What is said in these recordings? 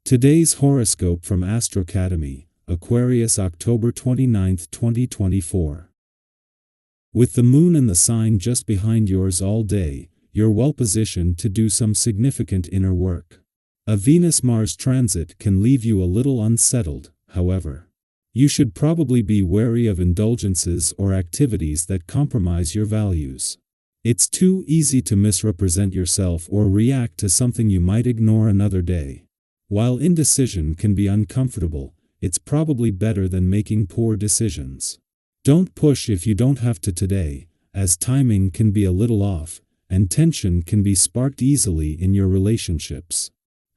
Today's horoscope from Astrocademy, Aquarius October 29, 2024. With the moon and the sign just behind yours all day, you're well positioned to do some significant inner work. A Venus-Mars transit can leave you a little unsettled, however. You should probably be wary of indulgences or activities that compromise your values. It's too easy to misrepresent yourself or react to something you might ignore another day. While indecision can be uncomfortable, it's probably better than making poor decisions. Don't push if you don't have to today, as timing can be a little off, and tension can be sparked easily in your relationships.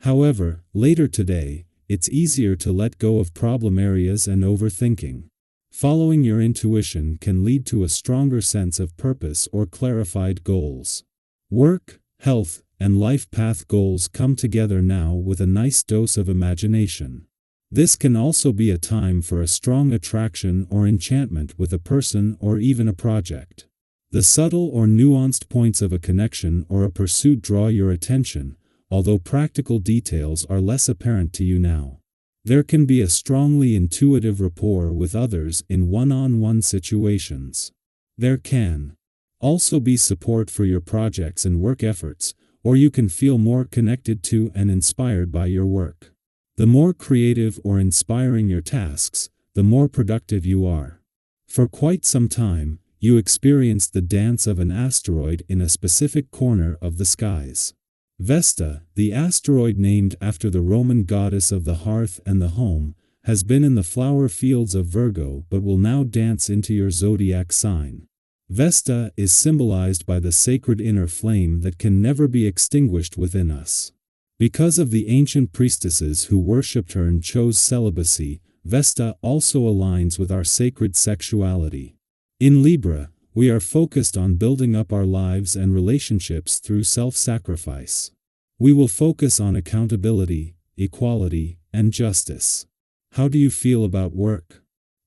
However, later today, it's easier to let go of problem areas and overthinking. Following your intuition can lead to a stronger sense of purpose or clarified goals. Work, health, and life path goals come together now with a nice dose of imagination. This can also be a time for a strong attraction or enchantment with a person or even a project. The subtle or nuanced points of a connection or a pursuit draw your attention, although practical details are less apparent to you now. There can be a strongly intuitive rapport with others in one-on-one situations. There can also be support for your projects and work efforts, or you can feel more connected to and inspired by your work. The more creative or inspiring your tasks, the more productive you are. For quite some time, you experienced the dance of an asteroid in a specific corner of the skies. Vesta, the asteroid named after the Roman goddess of the hearth and the home, has been in the flower fields of Virgo but will now dance into your zodiac sign. Vesta is symbolized by the sacred inner flame that can never be extinguished within us. Because of the ancient priestesses who worshipped her and chose celibacy, Vesta also aligns with our sacred sexuality. In Libra, we are focused on building up our lives and relationships through self-sacrifice. We will focus on accountability, equality, and justice. How do you feel about work?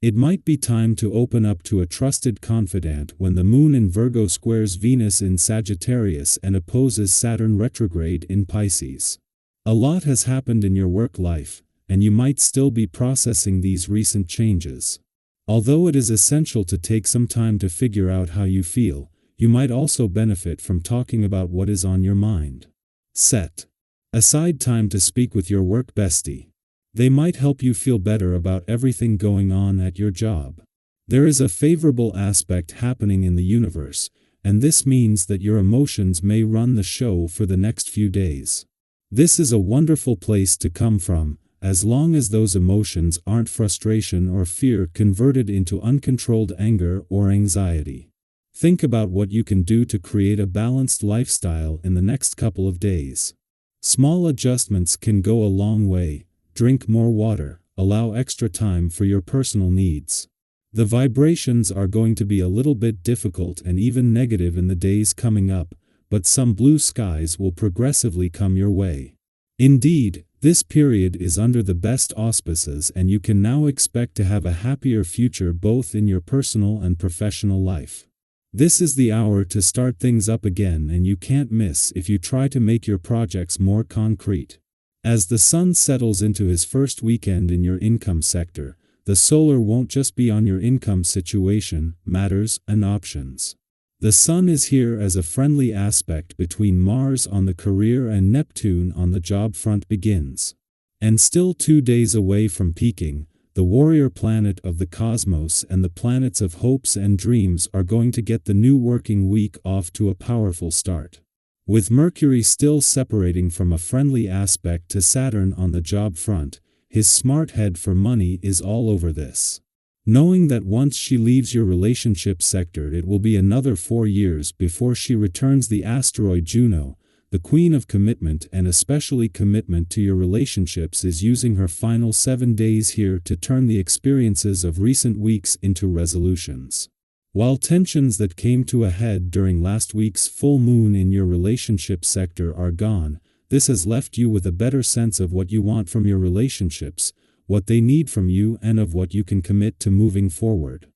It might be time to open up to a trusted confidant when the moon in Virgo squares Venus in Sagittarius and opposes Saturn retrograde in Pisces. A lot has happened in your work life, and you might still be processing these recent changes. Although it is essential to take some time to figure out how you feel, you might also benefit from talking about what is on your mind. Set aside time to speak with your work bestie. They might help you feel better about everything going on at your job. There is a favorable aspect happening in the universe, and this means that your emotions may run the show for the next few days. This is a wonderful place to come from, as long as those emotions aren't frustration or fear converted into uncontrolled anger or anxiety. Think about what you can do to create a balanced lifestyle in the next couple of days. Small adjustments can go a long way. Drink more water, allow extra time for your personal needs. The vibrations are going to be a little bit difficult and even negative in the days coming up, but some blue skies will progressively come your way. Indeed, this period is under the best auspices and you can now expect to have a happier future both in your personal and professional life. This is the hour to start things up again and you can't miss if you try to make your projects more concrete. As the sun settles into his first weekend in your income sector, the solar won't just be on your income situation, matters, and options. The sun is here as a friendly aspect between Mars on the career and Neptune on the job front begins. And still 2 days away from peaking, the warrior planet of the cosmos and the planets of hopes and dreams are going to get the new working week off to a powerful start. With Mercury still separating from a friendly aspect to Saturn on the job front, his smart head for money is all over this. Knowing that once she leaves your relationship sector it will be another 4 years before she returns, the asteroid Juno, the queen of commitment and especially commitment to your relationships, is using her final 7 days here to turn the experiences of recent weeks into resolutions. While tensions that came to a head during last week's full moon in your relationship sector are gone, this has left you with a better sense of what you want from your relationships, what they need from you, and of what you can commit to moving forward.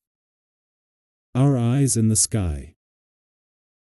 Our eyes in the sky.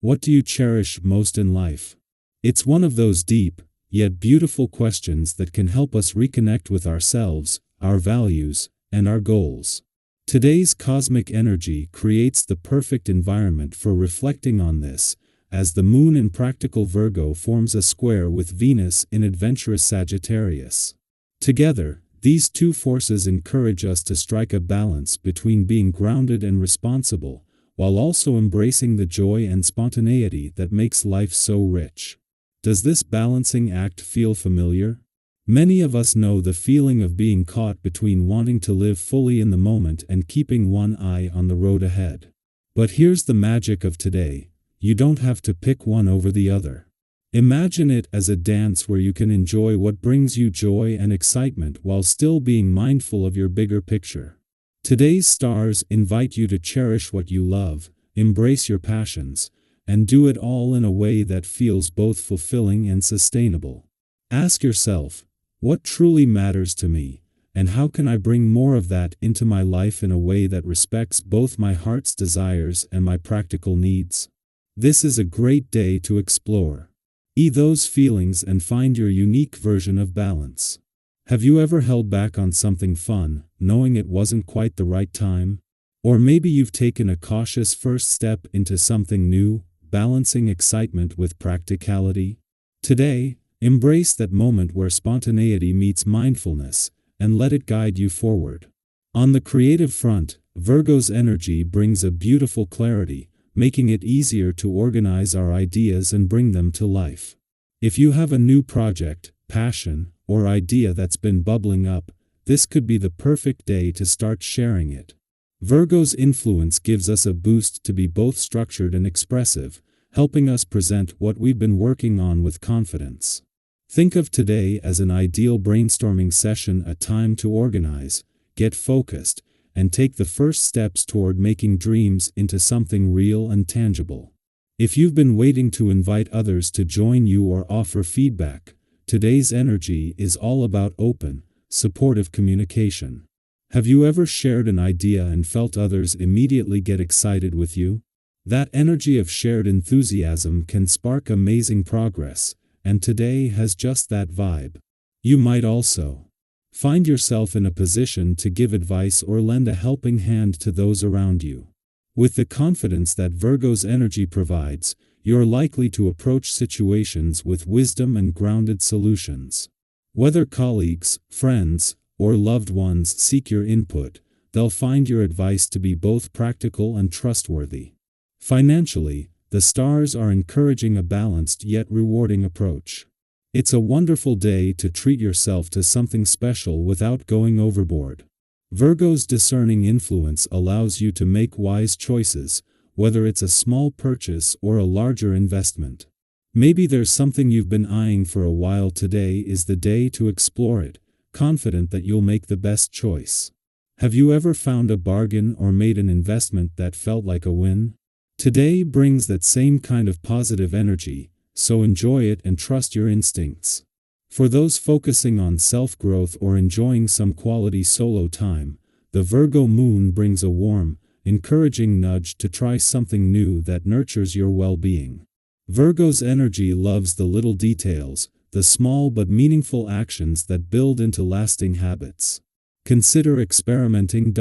What do you cherish most in life? It's one of those deep, yet beautiful questions that can help us reconnect with ourselves, our values, and our goals. Today's cosmic energy creates the perfect environment for reflecting on this, as the moon in practical Virgo forms a square with Venus in adventurous Sagittarius. Together, these two forces encourage us to strike a balance between being grounded and responsible, while also embracing the joy and spontaneity that makes life so rich. Does this balancing act feel familiar? Many of us know the feeling of being caught between wanting to live fully in the moment and keeping one eye on the road ahead. But here's the magic of today: you don't have to pick one over the other. Imagine it as a dance where you can enjoy what brings you joy and excitement while still being mindful of your bigger picture. Today's stars invite you to cherish what you love, embrace your passions, and do it all in a way that feels both fulfilling and sustainable. Ask yourself, what truly matters to me, and how can I bring more of that into my life in a way that respects both my heart's desires and my practical needs? This is a great day to explore those feelings and find your unique version of balance. Have you ever held back on something fun, knowing it wasn't quite the right time? Or maybe you've taken a cautious first step into something new, balancing excitement with practicality? Today, embrace that moment where spontaneity meets mindfulness, and let it guide you forward. On the creative front, Virgo's energy brings a beautiful clarity, making it easier to organize our ideas and bring them to life. If you have a new project, passion, or idea that's been bubbling up, this could be the perfect day to start sharing it. Virgo's influence gives us a boost to be both structured and expressive, helping us present what we've been working on with confidence. Think of today as an ideal brainstorming session, a time to organize, get focused, and take the first steps toward making dreams into something real and tangible. If you've been waiting to invite others to join you or offer feedback, today's energy is all about open, supportive communication. Have you ever shared an idea and felt others immediately get excited with you? That energy of shared enthusiasm can spark amazing progress, and today has just that vibe. You might also find yourself in a position to give advice or lend a helping hand to those around you. With the confidence that Virgo's energy provides, you're likely to approach situations with wisdom and grounded solutions. Whether colleagues, friends, or loved ones seek your input, they'll find your advice to be both practical and trustworthy. Financially, the stars are encouraging a balanced yet rewarding approach. It's a wonderful day to treat yourself to something special without going overboard. Virgo's discerning influence allows you to make wise choices, whether it's a small purchase or a larger investment. Maybe there's something you've been eyeing for a while. Today is the day to explore it, confident that you'll make the best choice. Have you ever found a bargain or made an investment that felt like a win? Today brings that same kind of positive energy, so enjoy it and trust your instincts. For those focusing on self-growth or enjoying some quality solo time, the Virgo moon brings a warm, encouraging nudge to try something new that nurtures your well-being. Virgo's energy loves the little details, the small but meaningful actions that build into lasting habits. Consider experimenting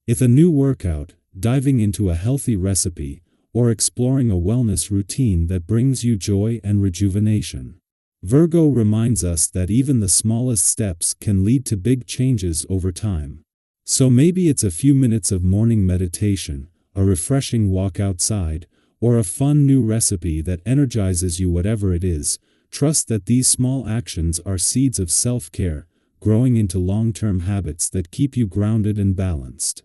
with a new workout, diving into a healthy recipe, or exploring a wellness routine that brings you joy and rejuvenation. Virgo reminds us that even the smallest steps can lead to big changes over time. So maybe it's a few minutes of morning meditation, a refreshing walk outside, or a fun new recipe that energizes you. Whatever it is, trust that these small actions are seeds of self-care, growing into long-term habits that keep you grounded and balanced.